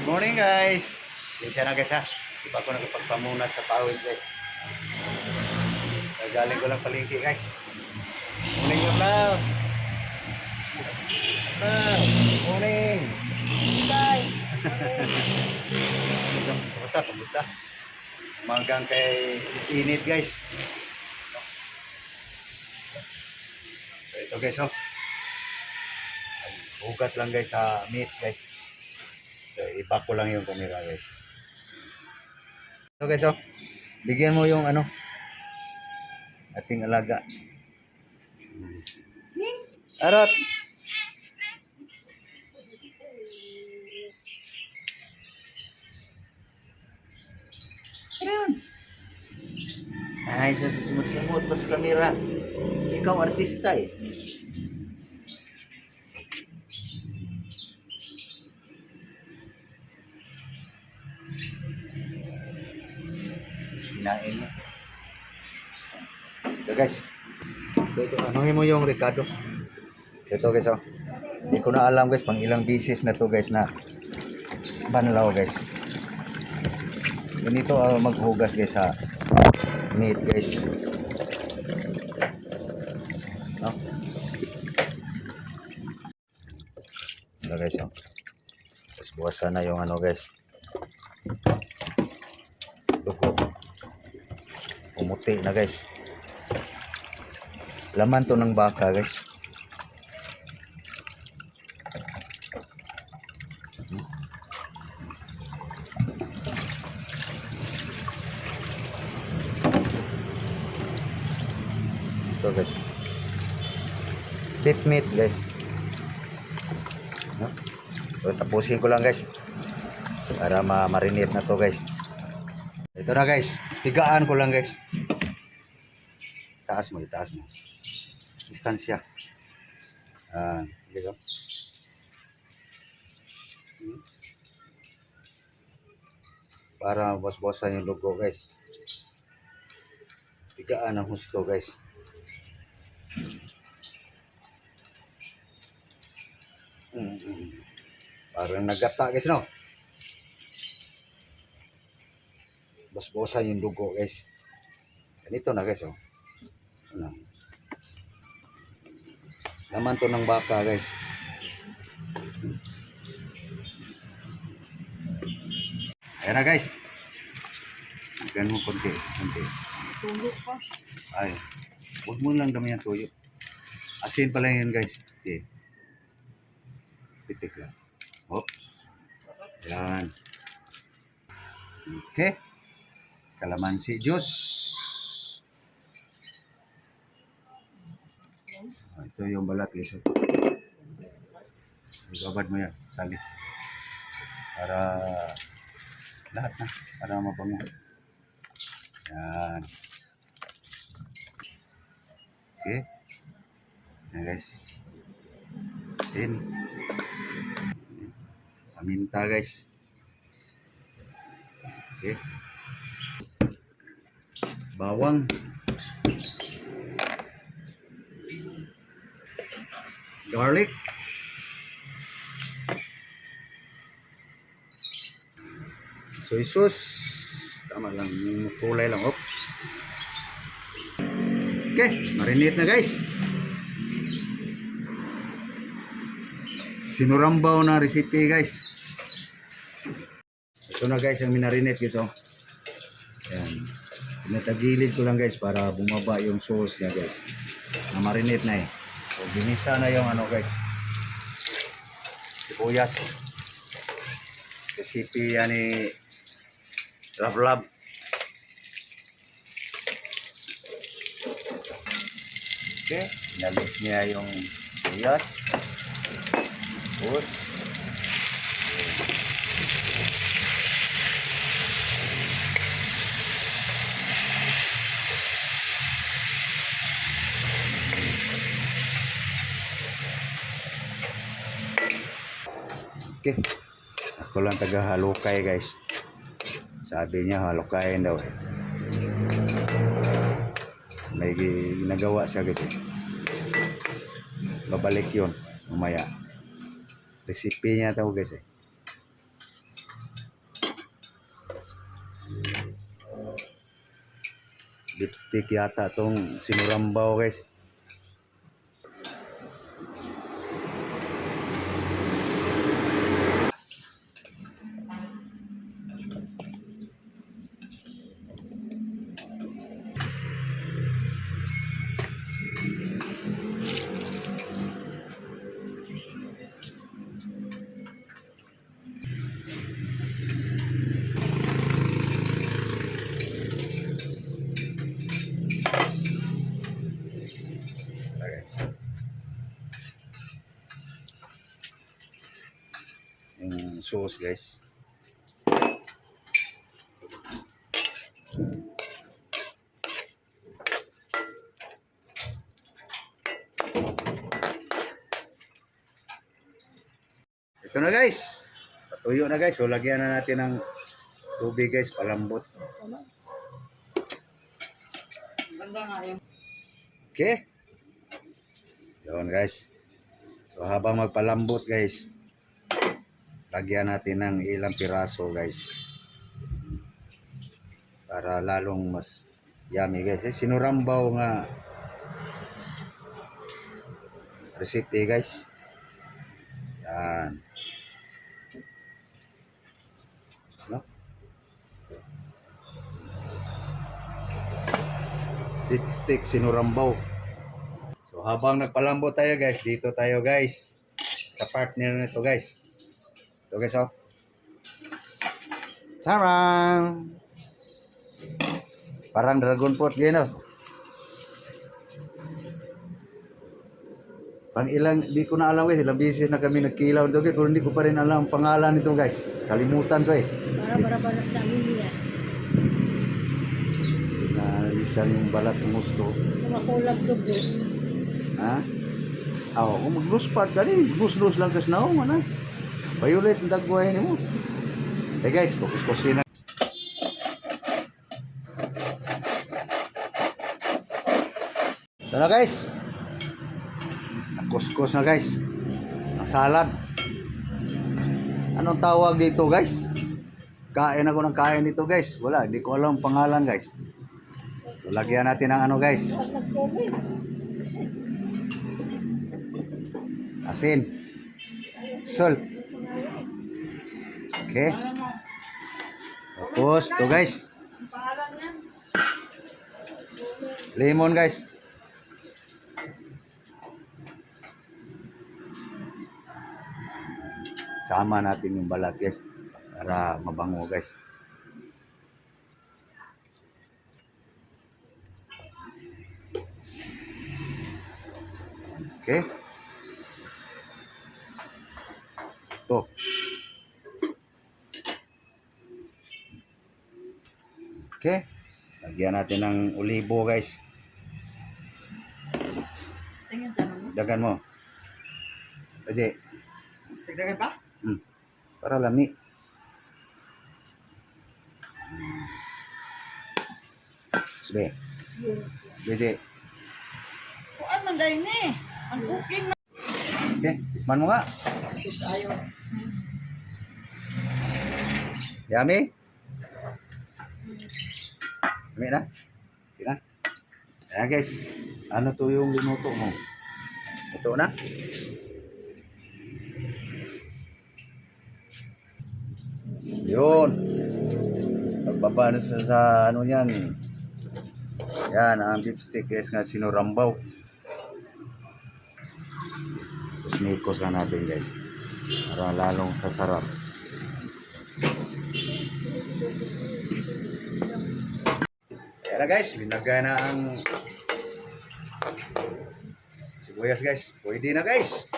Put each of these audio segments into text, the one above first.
Morning guys. Siya na guys ha. Di pa ako nakapagpamuna sa pawis guys. Galing ko lang palengke guys. Morning vlog. Morning. Guys, Kumusta? Kumusta? Umagang kay init guys. So ito guys oh. Hugas lang guys sa meat guys. So iba ko lang yung camera guys. So guys oh. Bigyan mo yung ano ating alaga. Arot. Ayun. Ay, simut-simut pa sa kamera. Ikaw artista eh. Hinain mo. So guys. Ito, anuhin mo yung Ricardo. Ito guys oh. Hindi ko na alam guys pang ilang bisis na to guys na banlaw guys. Ganito maghugas guys sa meat guys. No? Ito guys oh. Tapos buwasan na yung ano guys. Dugo. Pumuti na guys. Laman to ng baka guys. Ito guys. Pit meat guys. No? So, tapusin ko lang guys. Para ma-marinate na to guys. Ito na guys. Higaan ko lang guys. Itaas mo, itaas mo. Distansya. Guys oh. Para bos-bosan yung logo guys. Higaan ang husto guys. Parang nagata guys no. Bos-bosan yung dugo guys. Ganito na guys oh. Ano. Laman to ng baka guys. Ayan na guys. Ganun mo konti. tulo pa. Ay. Huwag mo lang dami yung tuyo. Asin pala yun guys. Okay. Pitik lang. Hop. Yan. Okay. Kalamansi juice. Ito yung balat guys. Ibabad mo yan. Sali. Para lahat na. Para mabango. Yan. Okay. Yan guys. Asin. Paminta guys. Okay. Bawang. Garlic. Soy sauce. Tama lang. Yung kulay lang. Oh. Okay. Marinate na guys. Sinurambaw na recipe guys. Ito na guys ang minarinate guys oh. Ayan. Pinatagilid ko lang guys para bumaba yung sauce niya guys. Na marinate na eh. So, ginisa na yung ano guys. Sibuyas. Recipe yan ni Love. Okay. Nalis niya yung sibuyas. Good. Okay. Ako lang taga halukay guys. Sabi niya halukayin daw eh. May ginagawa siya guys eh. Babalik yun mamaya. Recipe niya tao guys eh. Lipstick yata tong sinurambaw guys. Yung sauce guys. Ito na guys. Patuyo na guys. So lagyan na natin ng tubig guys, palambot. Ganda nga yun. Okay? Yun guys. So habang magpalambot guys, lagyan natin ng ilang piraso guys. Para lalong mas yummy guys. Sinurambaw nga recipe guys. Yan. No? Stick sinurambaw. So habang nagpalambot tayo guys, dito tayo guys sa partner nito guys. Ito guys oh. Sarang. Parang dragon fruit gino. Pang ilang, di ko na alam guys, ilang beses na kami nagkilaw nito guys, pero hindi ko pa rin alam ang pangalan nito guys. Kalimutan ko eh. Para sa amin niya. Isang yung balat ng gusto. Makulap dugo. Ha? Kung mag-loose part ka rin, loose lang kas na ako, mana. Violet ang dagwahin mo. Okay guys, kukus-kusin na. Ito na guys. Kuskus na guys. Ang salad. Anong tawag dito guys? Kain ako ng kain dito guys. Wala, hindi ko alam ang pangalan guys. So lagyan natin ng ano guys. Asin. Salt. Okay. Tapos to guys. Lemon guys. Sama natin yung balat guys para mabango guys. Okay. Ito. Okay. Lagyan natin ng olibo guys. Tingin sa ano? Dagan mo. Aje. Dagdagan pa? Para lami. Sige. Sige. Kuan man dahil ni. Ang cooking na. Okay. Tikman mo nga. Tayo. Yummy? Yummy na? Okay na? Ayan guys. Ano to yung linuto mo? Ito na? Yun. Pagbaba sa ano yan. Yan, ang beef stick guys nga sinurambaw. Tapos mikos lang natin guys. Para lalong sasarap. Yan na guys, binagay na ang sibuyas guys. Pwede na guys.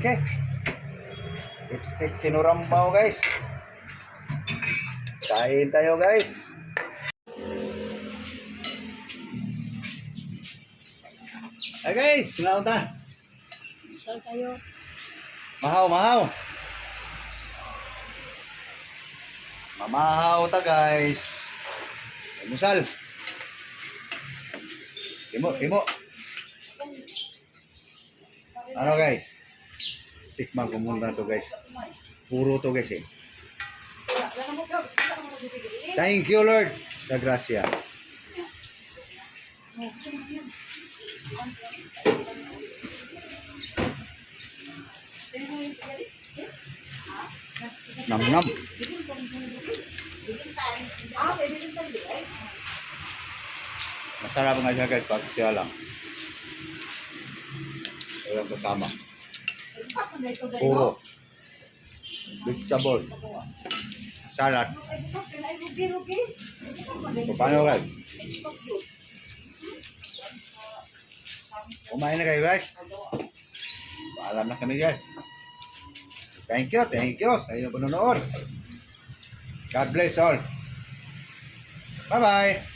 Okay. Lipstick sinurambaw guys. Kain tayo guys. Hey guys, naunta. Sal tayo. Mahaw. Mamahaw ta guys. Musal. Timo. Ano guys? Tikman ko muna to guys. Puro to guys eh. Wala mo vlog. Thank you, Lord, sa grasya. Nam nam. Masarap nga siya guys, pag siya lang. Walang kasama. Puro. Vegetable. Salad. Paano guys? Kumain na kayo guys. Paalam na kami guys. Thank you sa inyong panonood. God bless all. Bye-bye.